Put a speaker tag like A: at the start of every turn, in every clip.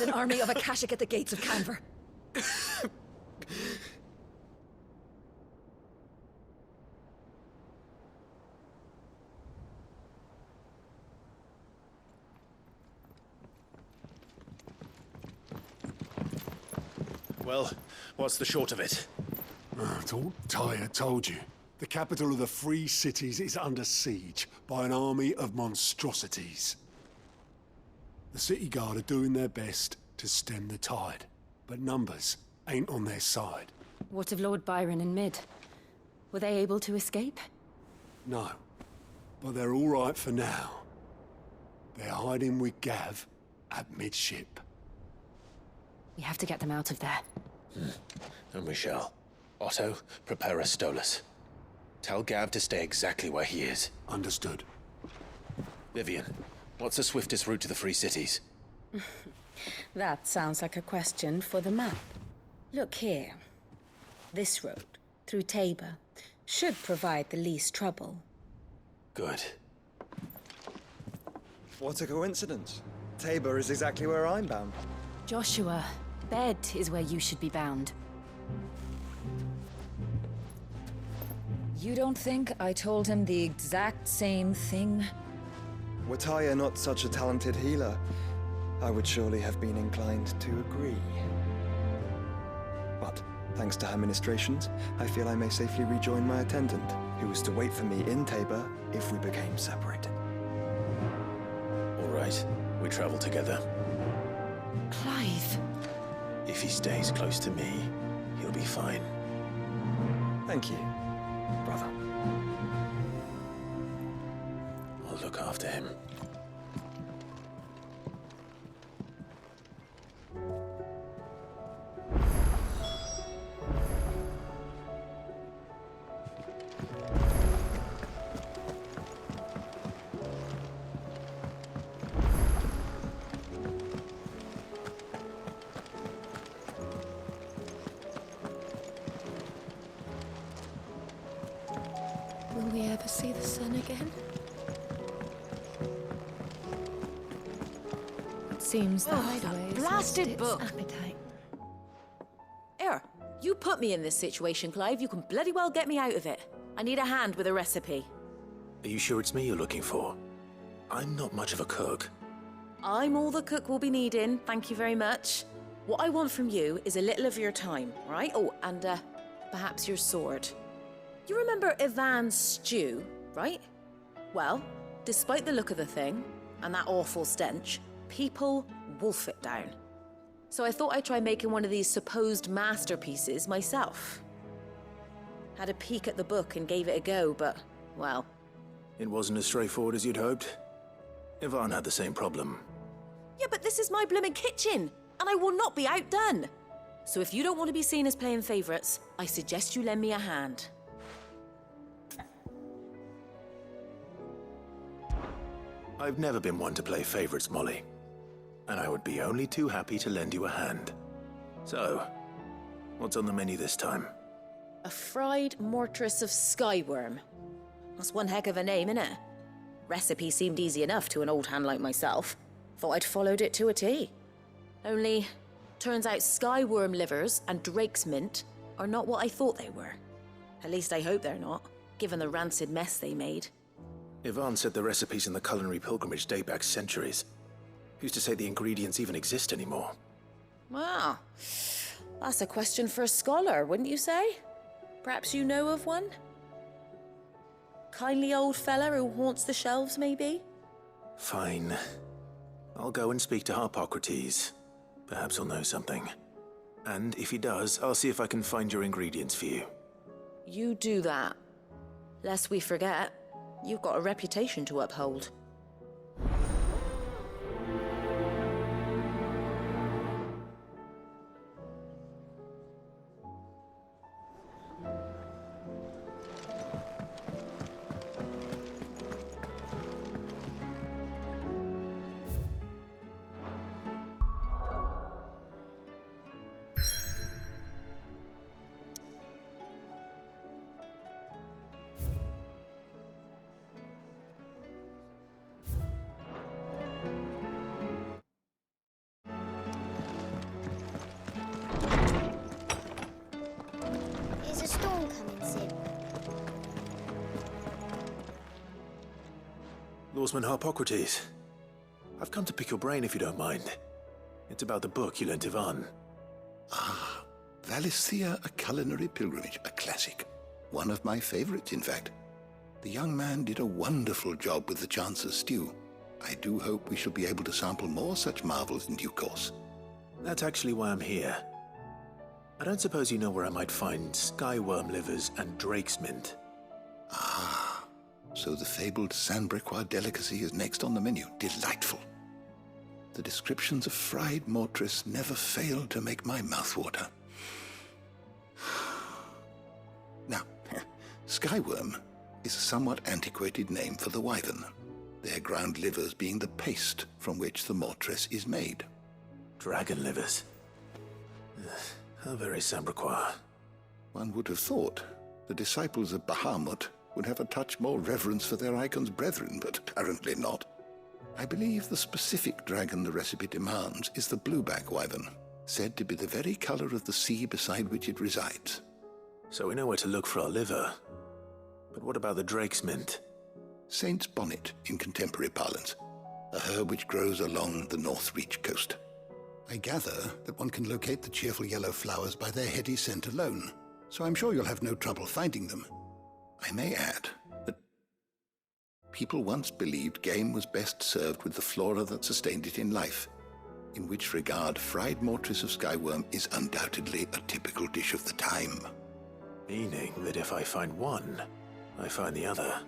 A: There's an army of Akashic at the gates of Canver.
B: Well, what's the short of it?
C: Tyre told you. The capital of the Free Cities is under siege by an army of monstrosities. The City Guard are doing their best to stem the tide, but numbers ain't on their side.
A: What of Lord Byron and Mid? Were they able to escape?
C: No, but they're all right for now. They're hiding with Gav at midship.
A: We have to get them out of there.
B: And we shall. Otto, prepare a Stolas. Tell Gav to stay exactly where he is.
C: Understood.
B: Vivian, what's the swiftest route to the Free Cities?
D: That sounds like a question for the map. Look here. This road, through Tabor, should provide the least trouble.
B: Good.
E: What a coincidence. Tabor is exactly where I'm bound.
A: Joshua, bed is where you should be bound. You don't think I told him the exact same thing?
E: Were Tyre not such a talented healer, I would surely have been inclined to agree. But, thanks to her ministrations, I feel I may safely rejoin my attendant, who was to wait for me in Tabor if we became separated.
B: All right, we travel together.
A: Clive.
B: If he stays close to me, he'll be fine.
E: Thank you, brother.
B: I'll look after him.
A: Will we ever see the sun again? It seems the hideaway
F: blasted book.
A: Appetite.
F: Here, you put me in this situation, Clive. You can bloody well get me out of it. I need a hand with a recipe.
B: Are you sure it's me you're looking for? I'm not much of a cook.
F: I'm all the cook will be needing, thank you very much. What I want from you is a little of your time, right? Oh, and perhaps your sword. You remember Ivan's stew, right? Well, despite the look of the thing, and that awful stench, people wolf it down. So I thought I'd try making one of these supposed masterpieces myself. Had a peek at the book and gave it a go, but, well...
B: It wasn't as straightforward as you'd hoped. Ivan had the same problem.
F: Yeah, but this is my blooming kitchen, and I will not be outdone. So if you don't want to be seen as playing favourites, I suggest you lend me a hand.
B: I've never been one to play favorites, Molly. And I would be only too happy to lend you a hand. So, what's on the menu this time?
F: A fried mortress of skyworm. That's one heck of a name, innit? Recipe seemed easy enough to an old hand like myself. Thought I'd followed it to a T. Only, turns out skyworm livers and drake's mint are not what I thought they were. At least I hope they're not, given the rancid mess they made.
B: Ivan said the recipes in the culinary pilgrimage date back centuries. Who's to say the ingredients even exist anymore?
F: Wow. That's a question for a scholar, wouldn't you say? Perhaps you know of one? Kindly old fella who haunts the shelves, maybe?
B: Fine. I'll go and speak to Harpocrates. Perhaps he'll know something. And if he does, I'll see if I can find your ingredients for you.
F: You do that. Lest we forget, you've got a reputation to uphold.
B: Lawsman Harpocrates. I've come to pick your brain if you don't mind. It's about the book you lent Ivan.
G: Ah, Valisthea, A Culinary Pilgrimage, a classic. One of my favorites, in fact. The young man did a wonderful job with the Chance's stew. I do hope we shall be able to sample more such marvels in due course.
B: That's actually why I'm here. I don't suppose you know where I might find skyworm livers and drake's mint.
G: Ah, so the fabled Sandbrequois delicacy is next on the menu. Delightful. The descriptions of fried mortress never fail to make my mouth water. Now, skyworm is a somewhat antiquated name for the wyvern, their ground livers being the paste from which the mortress is made.
B: Dragon livers. How very Sandbrequois.
G: One would have thought the disciples of Bahamut would have a touch more reverence for their icon's brethren, but apparently not. I believe the specific dragon the recipe demands is the blueback wyvern, said to be the very color of the sea beside which it resides.
B: So we know where to look for our liver. But what about the drake's mint?
G: Saint's bonnet in contemporary parlance, a herb which grows along the North Reach coast. I gather that one can locate the cheerful yellow flowers by their heady scent alone, so I'm sure you'll have no trouble finding them. I may add that people once believed game was best served with the flora that sustained it in life, in which regard fried mortress of skyworm is undoubtedly a typical dish of the time.
B: Meaning that if I find one, I find the other.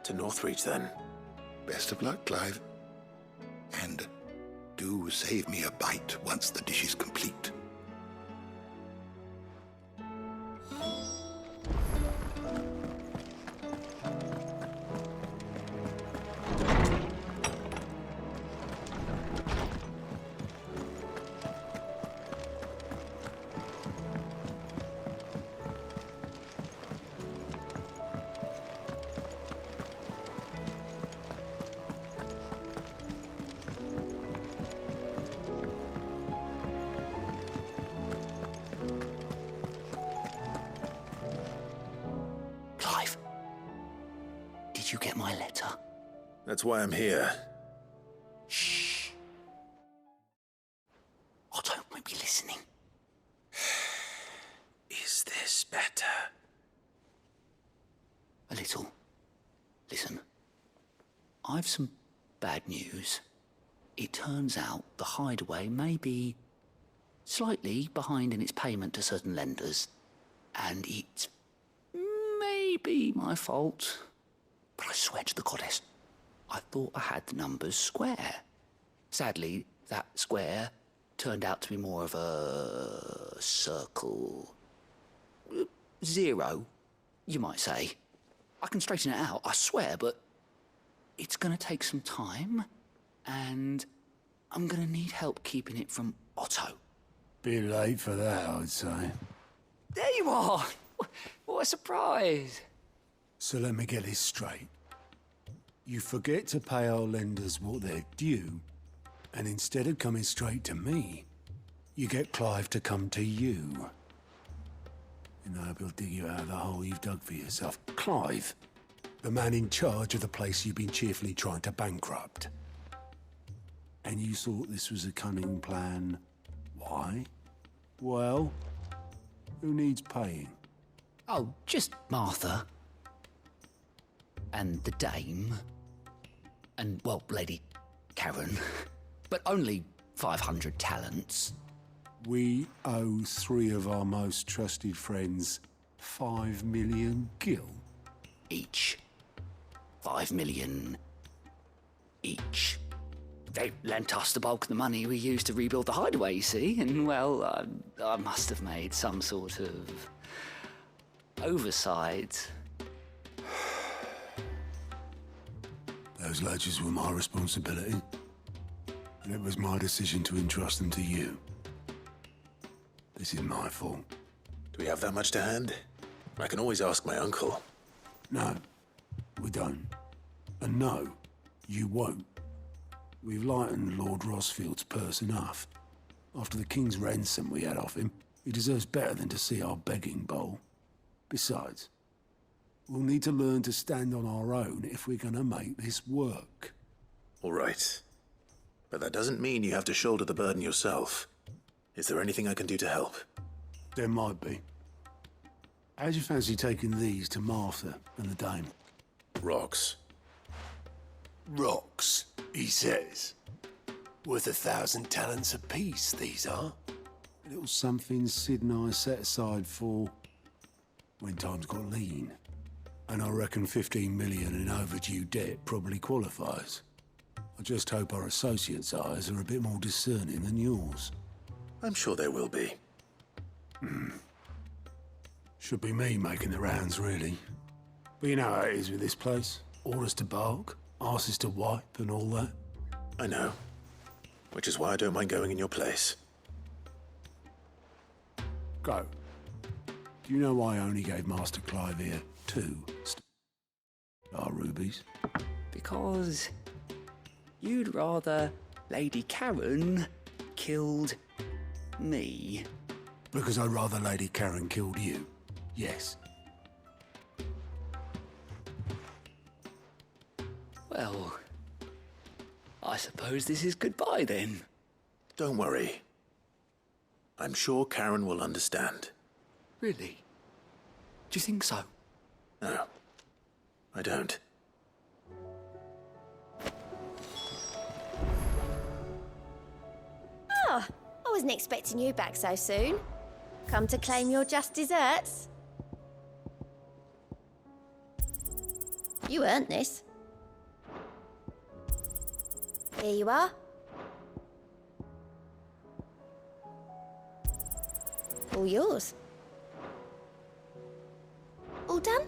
B: To Northreach, then.
G: Best of luck, Clive. And do save me a bite once the dish is complete. Clive, did you get my letter?
B: That's why I'm here.
G: Shh. Otto might be listening.
B: Is this better?
G: A little. Listen, I've some bad news. It turns out the hideaway may be slightly behind in its payment to certain lenders, and it's maybe my fault. But I swear to the goddess, I thought I had the numbers square. Sadly, that square turned out to be more of a circle. 0, you might say. I can straighten it out, I swear, but it's gonna take some time, and I'm gonna need help keeping it from Otto.
C: Bit late for that, I'd say.
G: There you are! What a surprise!
C: So let me get this straight. You forget to pay our lenders what they're due, and instead of coming straight to me, you get Clive to come to you. And I hope he'll dig you out of the hole you've dug for yourself. Clive, the man in charge of the place you've been cheerfully trying to bankrupt. And you thought this was a cunning plan. Why? Well, who needs paying?
G: Oh, just Martha. And the dame. And, well, Lady Karen. But only 500 talents.
C: We owe 3 of our most trusted friends 5 million gil.
G: Each. 5 million each. They lent us the bulk of the money we used to rebuild the hideaway, you see, and, well, I must have made some sort of oversight.
C: Those ledgers were my responsibility, and it was my decision to entrust them to you. This is my fault.
B: Do we have that much to hand? I can always ask my uncle.
C: No, we don't. And no, you won't. We've lightened Lord Rosfield's purse enough. After the king's ransom we had off him, he deserves better than to see our begging bowl. Besides, We'll need to learn to stand on our own if we're gonna make this work.
B: All right. But that doesn't mean you have to shoulder the burden yourself. Is there anything I can do to help?
C: There might be. How'd you fancy taking these to Martha and the dame?
B: Rocks.
H: Rocks, he says. Worth 1,000 talents apiece, these are.
C: A little something Sid and I set aside for when times got lean. And I reckon 15 million in overdue debt probably qualifies. I just hope our associates' eyes are a bit more discerning than yours.
B: I'm sure there will be.
C: Should be me making the rounds, really. But you know how it is with this place. Orders to bark, arses to wipe and all that.
B: I know. Which is why I don't mind going in your place.
C: Go. Do you know why I only gave Master Clive here 2 star rubies?
G: Because you'd rather Lady Karen killed me.
C: Because I'd rather Lady Karen killed you. Yes.
G: Well, I suppose this is goodbye then.
B: Don't worry. I'm sure Karen will understand.
G: Really? Do you think so?
B: No, I don't.
I: Oh, I wasn't expecting you back so soon. Come to claim your just desserts? You earned this. Here you are. All yours. All done?